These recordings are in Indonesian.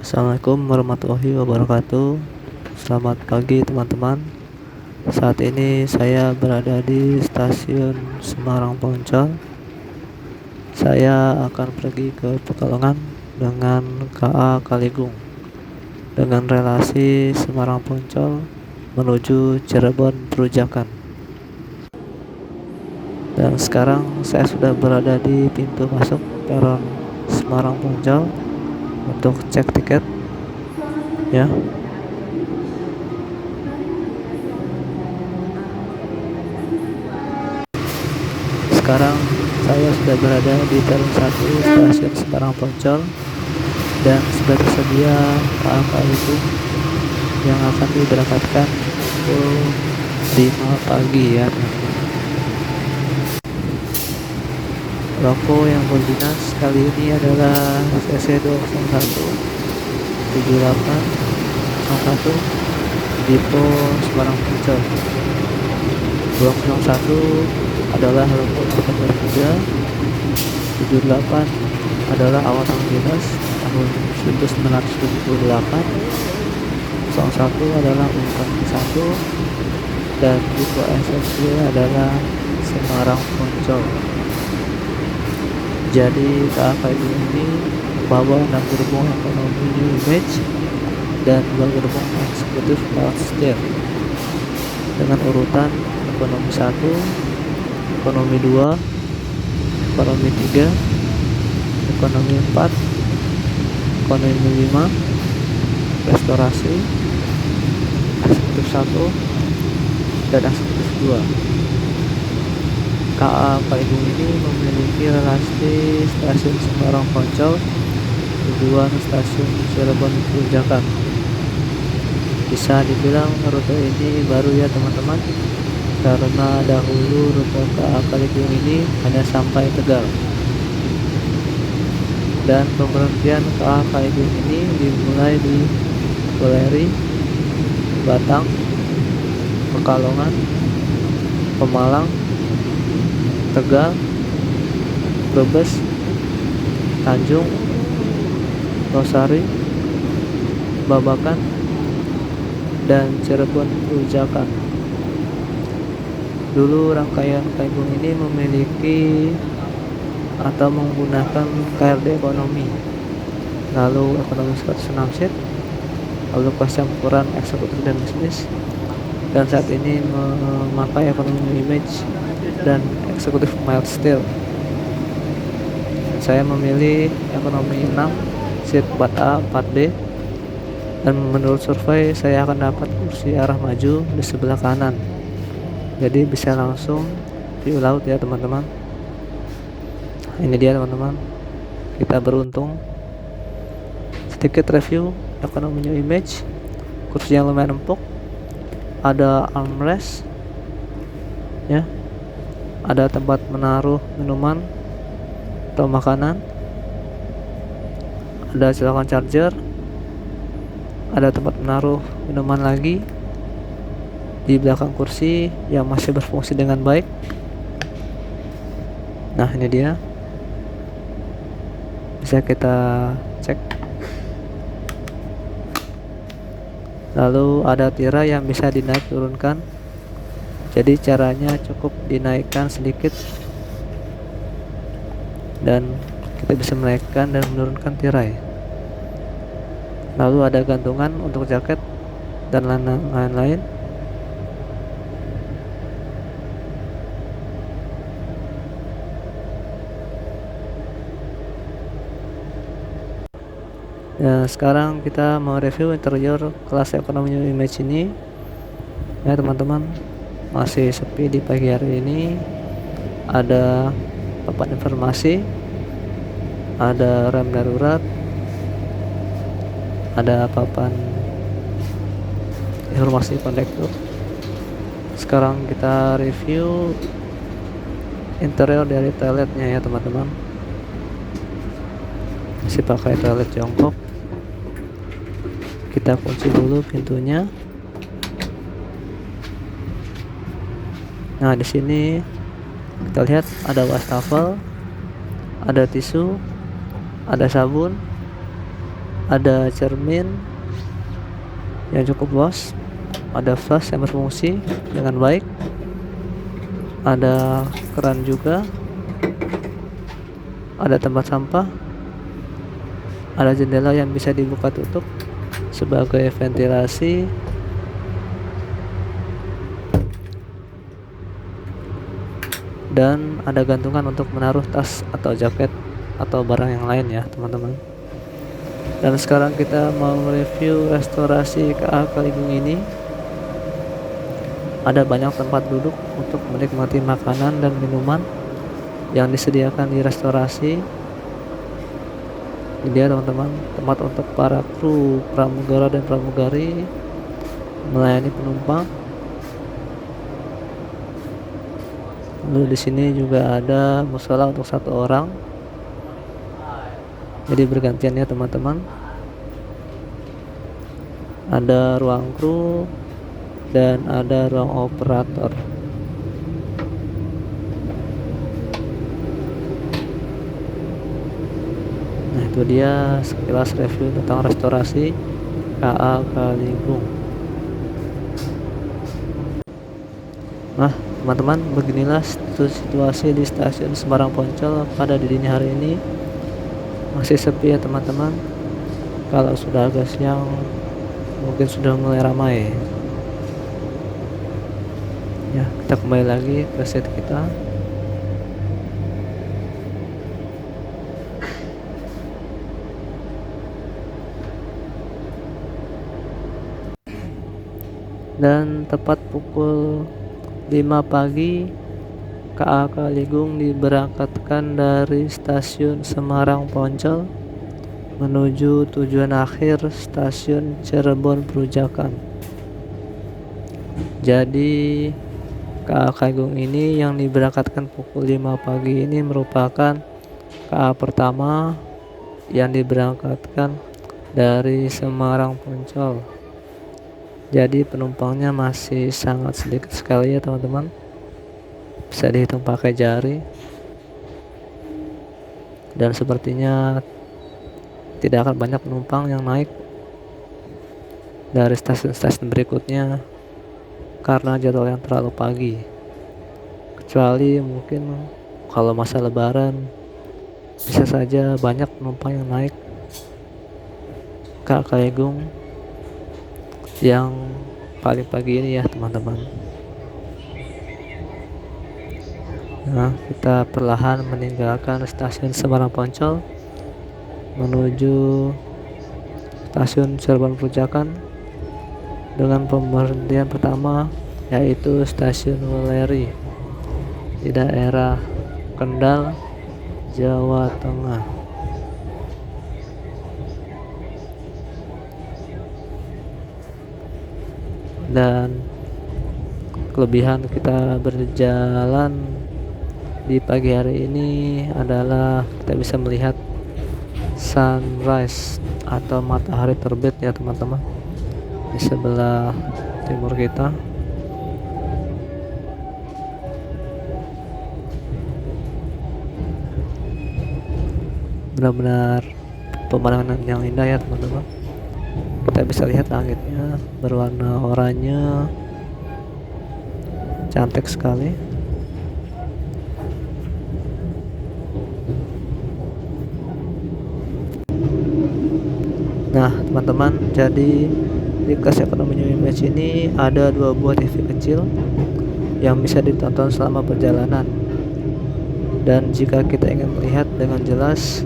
Assalamualaikum warahmatullahi wabarakatuh. Selamat pagi teman-teman. Saat ini saya berada di stasiun Semarang Poncol. Saya akan pergi ke Pekalongan dengan KA Kaligung dengan relasi Semarang Poncol menuju Cirebon Perujakan. Dan sekarang saya sudah berada di pintu masuk peron Semarang Poncol untuk cek tiket ya. Sekarang saya sudah berada di peron 1 stasiun Semarang Poncol dan sudah tersedia KA itu yang akan diberangkatkan pukul 5 pagi ya teman-teman. Loko yang berdinas kali ini adalah CC 201 7801 Dipo Semarang Poncol. 201 adalah loko angkatan 2003, 78 adalah awal tahun dinas tahun 1978, 01 adalah urutan 1, dan tipe SSC adalah Semarang Poncol. Jadi KA ini membawa 6 gerbong ekonomi New Image dan 2 gerbong eksekutif Alstir dengan urutan ekonomi 1, ekonomi 2, ekonomi 3, ekonomi 4, ekonomi 5, restorasi, eksekutif 1, dan eksekutif 2. KA Kaligung ini memiliki relasi stasiun Semarang Poncol tujuan stasiun Cirebon Perujakan. Bisa dibilang rute ini baru ya teman-teman, karena dahulu rute KA Kaligung ini hanya sampai Tegal, dan pemberhentian KA Kaligung ini dimulai di Weleri, Batang, Pekalongan, Pemalang, Tegal, Brebes, Tanjung, Losari, Babakan, dan Cirebon Perujakan. Dulu rangkaian Kaligung ini memiliki atau menggunakan KRD ekonomi, lalu ekonomi 106 seat, lalu kelas campuran eksekutif dan bisnis, dan saat ini memakai ekonomi image dan eksekutif mild steel. Saya memilih ekonomi 6 seat 4A 4B, dan menurut survei saya akan dapat kursi arah maju di sebelah kanan, jadi bisa langsung view laut ya teman-teman. Ini dia teman-teman, kita beruntung. Sedikit review ekonomi New Image, kursi yang lumayan empuk, ada armrest ya, ada tempat menaruh minuman atau makanan, ada colokan charger, ada tempat menaruh minuman lagi di belakang kursi yang masih berfungsi dengan baik. Nah ini dia, bisa kita cek. Lalu ada tirai yang bisa dinaik turunkan, jadi caranya cukup dinaikkan sedikit dan kita bisa menaikkan dan menurunkan tirai. Lalu ada gantungan untuk jaket dan lain-lain. Ya, sekarang kita mau review interior kelas ekonomi New Image ini ya teman-teman. Masih sepi di pagi hari ini. Ada papan informasi, ada rem darurat, ada papan informasi kondektur. Sekarang kita review interior dari toiletnya ya teman-teman. Masih pakai toilet jongkok. Kita kunci dulu pintunya. Nah, di sini kita lihat ada wastafel, ada tisu, ada sabun, ada cermin yang cukup luas, ada flash yang berfungsi dengan baik, ada keran juga, ada tempat sampah, ada jendela yang bisa dibuka tutup sebagai ventilasi, dan ada gantungan untuk menaruh tas atau jaket atau barang yang lain ya teman-teman. Dan sekarang kita mau review restorasi KA Kaligung ini. Ada banyak tempat duduk untuk menikmati makanan dan minuman yang disediakan di restorasi. Ini dia teman-teman, tempat untuk para kru pramugara dan pramugari melayani penumpang. Lalu di sini juga ada musola untuk 1 orang. Jadi bergantian ya teman-teman. Ada ruang kru dan ada ruang operator. Nah, itu dia sekilas review tentang restorasi KA Kaligung. Nah teman-teman, beginilah situasi di stasiun Semarang Poncol pada dini hari ini. Masih sepi ya teman-teman. Kalau sudah agak siang mungkin sudah mulai ramai ya. Kita kembali lagi ke set kita. Dan tepat pukul 5 pagi KA Kaligung diberangkatkan dari stasiun Semarang Poncol menuju tujuan akhir stasiun Cirebon Perujakan. Jadi KA Kaligung ini yang diberangkatkan pukul 5 pagi ini merupakan KA pertama yang diberangkatkan dari Semarang Poncol. Jadi penumpangnya masih sangat sedikit sekali ya teman-teman, bisa dihitung pakai jari. Dan sepertinya tidak akan banyak penumpang yang naik dari stasiun-stasiun berikutnya karena jadwal yang terlalu pagi, kecuali mungkin kalau masa lebaran bisa saja banyak penumpang yang naik KA Kaligung yang paling pagi ini ya teman-teman. Nah, kita perlahan meninggalkan stasiun Semarang Poncol menuju stasiun Cirebon Perujakan dengan pemberhentian pertama yaitu stasiun Weleri di daerah Kendal, Jawa Tengah. Dan kelebihan kita berjalan di pagi hari ini adalah kita bisa melihat sunrise atau matahari terbit ya teman-teman di sebelah timur kita. Benar-benar pemandangan yang indah ya teman-teman. Kita bisa lihat langitnya berwarna oranye, cantik sekali. Nah teman-teman, jadi di kelas ekonomi New Image ini ada 2 buah TV kecil yang bisa ditonton selama perjalanan. Dan jika kita ingin melihat dengan jelas,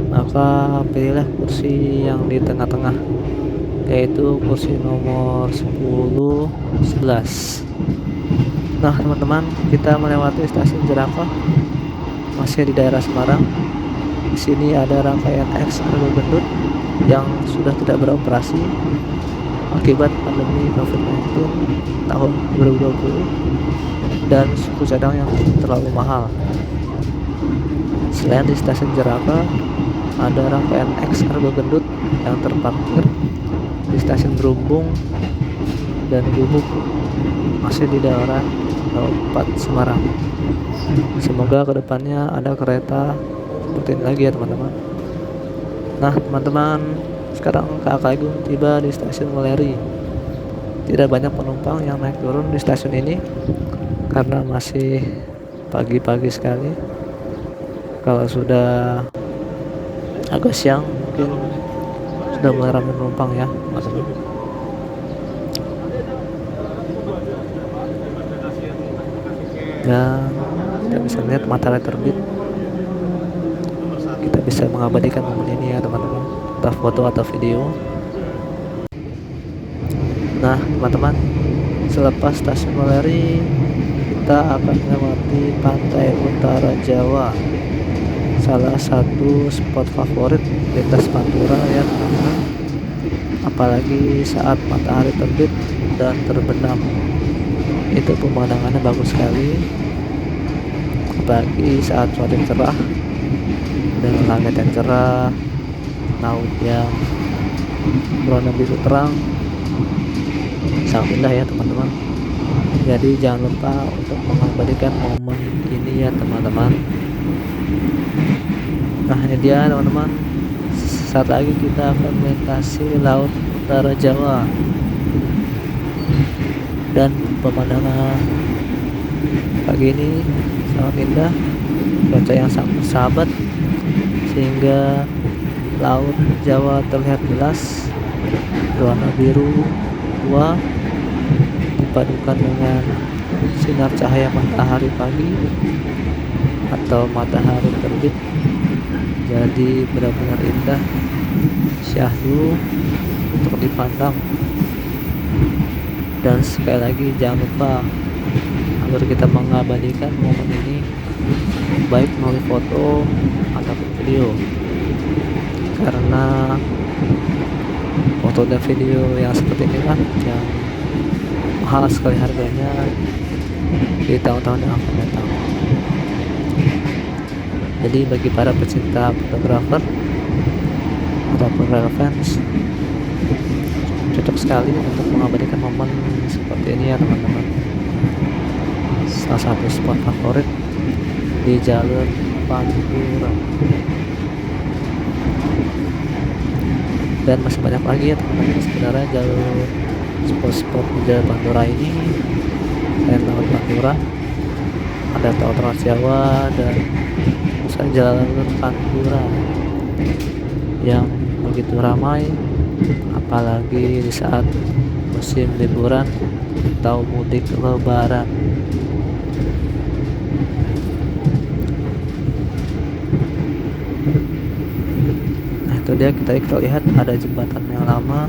maka pilihlah kursi yang di tengah-tengah, yaitu kursi nomor 10, 11. Nah teman-teman, kita melewati stasiun Jerapah, masih di daerah Semarang. Di sini ada rangkaian X Argo Gendut yang sudah tidak beroperasi akibat pandemi COVID-19 tahun 2020 dan suku cadang yang terlalu mahal. Selain di stasiun Jerapah, ada rangkaian X Argo Gendut yang terparkir di stasiun Berumbung dan Gubuk, masih di daerah 4 Semarang. Semoga kedepannya ada kereta seperti ini lagi ya teman-teman. Nah teman-teman, Sekarang KKI Agung tiba di stasiun Weleri. Tidak banyak penumpang yang naik turun di stasiun ini karena masih pagi-pagi sekali. Kalau sudah agak siang mungkin sudah mulai ramai penumpang ya, teman-teman. Dan kita bisa lihat matahari terbit. Kita bisa mengabadikan momen ini ya teman-teman, entah foto atau video. Nah teman-teman, selepas stasiun Weleri kita akan melewati pantai utara Jawa, salah satu spot favorit lintas Pantura ya teman-teman, apalagi saat matahari terbit dan terbenam. Itu pemandangannya bagus sekali, apalagi saat cuaca cerah dengan langit yang cerah, laut yang berwarna biru terang, sangat indah ya teman-teman. Jadi jangan lupa untuk mengabadikan momen ini ya teman-teman. Nah ini dia teman-teman, saat lagi kita akan melintasi laut utara Jawa, dan pemandangan pagi ini sangat indah, cuaca yang sangat bersahabat sehingga laut Jawa terlihat jelas berwarna biru tua dipadukan dengan sinar cahaya matahari pagi atau matahari terbit. Jadi benar-benar indah, syahdu untuk dipandang. Dan sekali lagi jangan lupa agar kita mengabadikan momen ini baik melalui foto ataupun video, karena foto dan video yang seperti ini kan yang mahal sekali harganya di tahun-tahun yang akan datang. Jadi bagi para pecinta fotografer ataupun real fans, cocok sekali untuk mengabadikan momen seperti ini ya teman-teman. Salah satu spot favorit di jalur Pantura, dan masih banyak lagi ya teman-teman sebenarnya jalur spot-spot di jalur Pantura ini. Dan laut Pantura ada tol Trans Jawa dan jalur Pantura yang begitu ramai, apalagi di saat musim liburan atau mudik lebaran. Nah itu dia, kita lihat ada jembatan yang lama.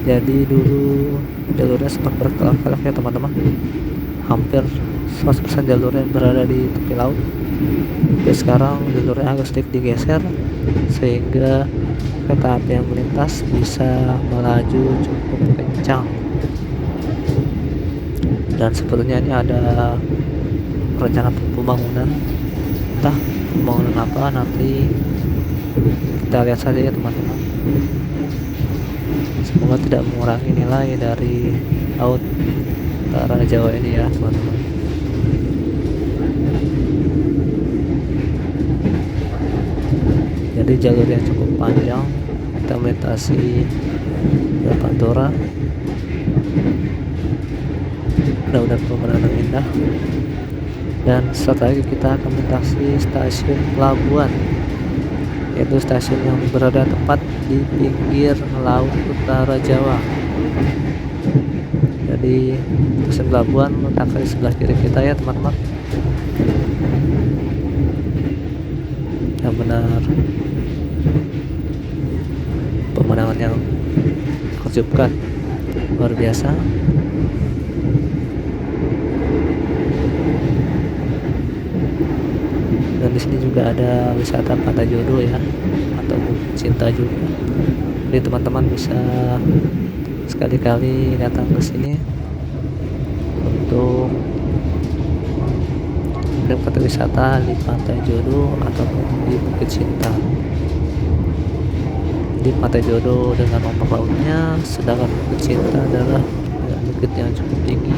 Jadi dulu jalurnya sempat berkelok-kelok ya teman-teman, hampir 100% jalurnya berada di tepi laut. Tapi sekarang jalurnya agak sedikit digeser sehingga kereta api yang melintas bisa melaju cukup kencang. Dan sebetulnya ini ada rencana pembangunan, entah pembangunan apa, nanti kita lihat saja ya teman-teman. Semoga tidak mengurangi nilai dari laut utara Jawa ini ya teman-teman. Jadi jalur yang cukup panjang, kita melintasi Pantura. Mudah-mudahan pemandangan indah. Dan setelah lagi kita akan melintasi stasiun Pelabuhan, yaitu stasiun yang berada tepat di pinggir laut utara Jawa. Jadi stasiun Pelabuhan letakkan di sebelah kiri kita ya teman-teman. Yang benar pemandangan yang menakjubkan, luar biasa. Dan di sini juga ada wisata Pantai Jodoh ya, atau Cinta juga. Jadi teman-teman bisa sekali-kali datang ke sini untuk mendapatkan wisata di Pantai Jodoh ataupun di Bukit Cinta. Di Pantai Jodoh dengan ombak lautnya, sedangkan Bukit Cinta adalah dengan bukit yang cukup tinggi,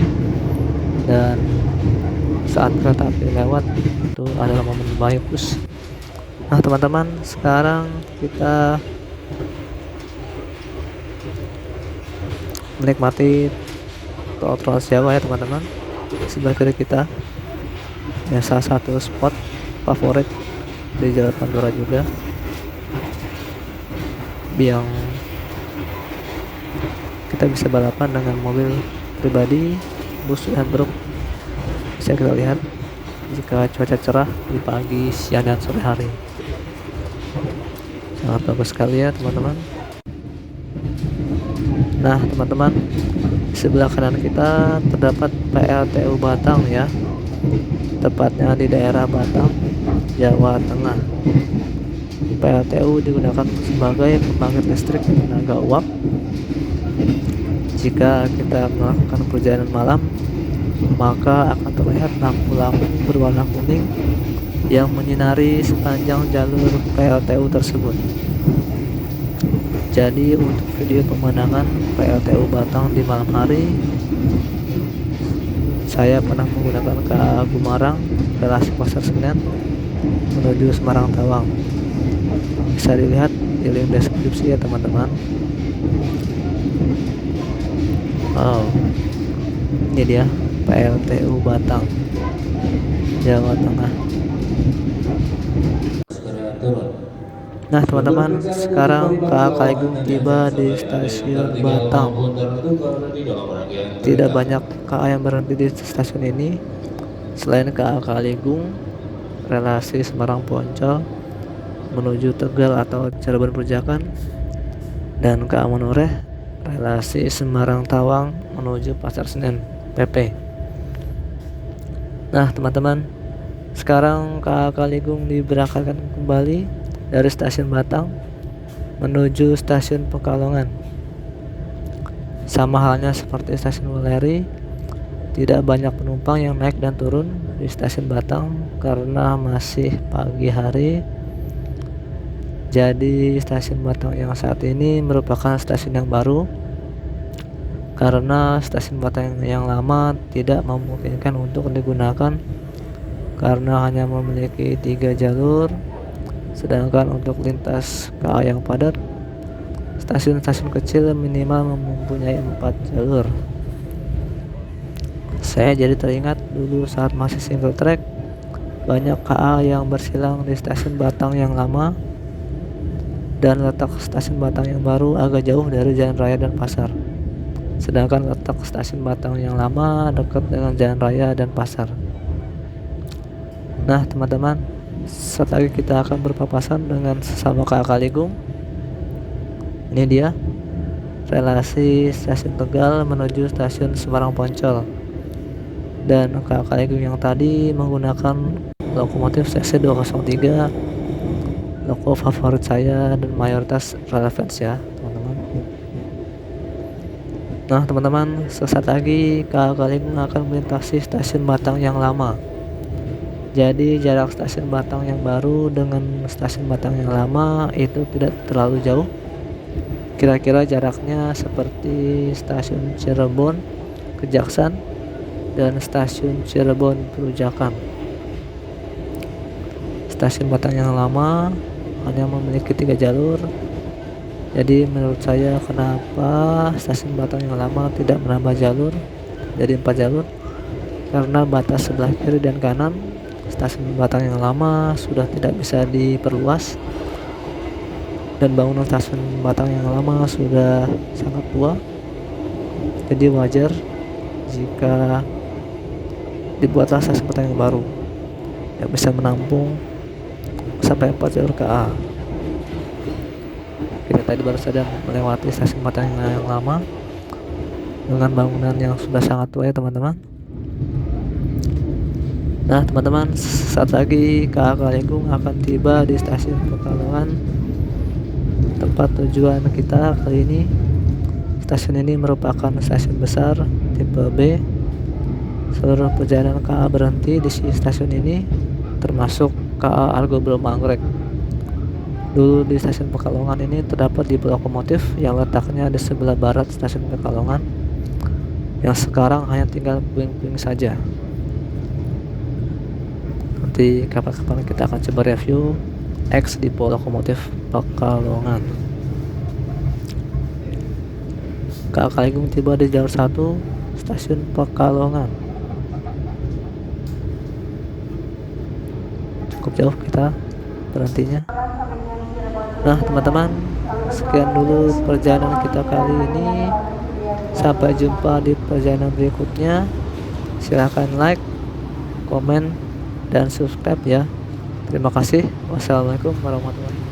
dan saat kereta api lewat itu adalah momen bagus. Nah teman-teman, sekarang kita menikmati tol Trans Jawa ya teman-teman. Sebelah kiri kita ya salah satu spot favorit di Jalan Pantura juga, yang kita bisa balapan dengan mobil pribadi, bus dan truk. Bisa kita lihat jika cuaca cerah di pagi, siang dan sore hari. Sangat bagus sekali ya teman-teman. Nah teman-teman, di sebelah kanan kita terdapat PLTU Batang ya, tepatnya di daerah Batang, Jawa Tengah. PLTU digunakan sebagai pembangkit listrik tenaga uap. Jika kita melakukan perjalanan malam, maka akan terlihat lampu-lampu berwarna kuning yang menyinari sepanjang jalur PLTU tersebut. Jadi untuk video pemandangan PLTU Batang di malam hari, saya pernah menggunakan KA Gumarang relasi Pasar Senen menuju Semarang Tawang. Bisa dilihat di link deskripsi ya teman-teman. Wow, ini dia PLTU Batang, Jawa Tengah. Nah teman-teman, sekarang KA Kaligung tiba di stasiun Batang. Tidak banyak KA yang berhenti di stasiun ini selain KA Kaligung relasi Semarang Poncol menuju Tegal atau Cirebon Perujakan, dan KA Menoreh relasi Semarang Tawang menuju Pasar Senen PP. Nah teman-teman, sekarang KA Kaligung diberangkatkan kembali dari stasiun Batang menuju stasiun Pekalongan. Sama halnya seperti stasiun Wuleri, tidak banyak penumpang yang naik dan turun di stasiun Batang karena masih pagi hari. Jadi stasiun Batang yang saat ini merupakan stasiun yang baru, karena stasiun Batang yang lama tidak memungkinkan untuk digunakan karena hanya memiliki 3 jalur. Sedangkan untuk lintas KA yang padat, stasiun-stasiun kecil minimal mempunyai 4 jalur. Saya jadi teringat dulu saat masih single track, banyak KA yang bersilang di stasiun Batang yang lama, dan letak stasiun Batang yang baru agak jauh dari jalan raya dan pasar. Sedangkan letak stasiun Batang yang lama dekat dengan jalan raya dan pasar. Nah teman-teman, saat lagi kita akan berpapasan dengan sesama KA Kaligung. Ini dia relasi stasiun Tegal menuju stasiun Semarang Poncol, dan KA Kaligung yang tadi menggunakan lokomotif CC203, loko favorit saya dan mayoritas relevans ya teman-teman. Nah teman-teman, sesaat lagi KA Kaligung akan melintasi stasiun Batang yang lama. Jadi jarak stasiun Batang yang baru dengan stasiun Batang yang lama itu tidak terlalu jauh. Kira-kira jaraknya seperti stasiun Cirebon Kejaksan dan stasiun Cirebon Perujakan. Stasiun Batang yang lama hanya memiliki 3 jalur. Jadi menurut saya, kenapa stasiun Batang yang lama tidak menambah jalur jadi 4 jalur? Karena batas sebelah kiri dan kanan stasiun Batang yang lama sudah tidak bisa diperluas, dan bangunan stasiun Batang yang lama sudah sangat tua. Jadi wajar jika dibuatlah stasiun Batang yang baru yang bisa menampung sampai 4 jalur KA. Kita tadi baru saja melewati stasiun Batang yang lama dengan bangunan yang sudah sangat tua ya teman-teman. Nah teman-teman, saat lagi KA Kaligung akan tiba di stasiun Pekalongan, tempat tujuan kita kali ini. Stasiun ini merupakan stasiun besar tipe B. Seluruh perjalanan KA berhenti di stasiun ini, termasuk KA Argo Bromo Anggrek. Dulu di stasiun Pekalongan ini terdapat tipe lokomotif yang letaknya di sebelah barat stasiun Pekalongan, yang sekarang hanya tinggal puing-puing saja. Nanti kapan-kapan kita akan coba review X Depo lokomotif Pekalongan. KA Kaligung tiba di jalur 1 stasiun Pekalongan. Cukup jauh kita berhentinya. Nah teman-teman, sekian dulu perjalanan kita kali ini. Sampai jumpa di perjalanan berikutnya. Silahkan like, komen, dan subscribe ya. Terima kasih. Wassalamualaikum warahmatullahi wabarakatuh.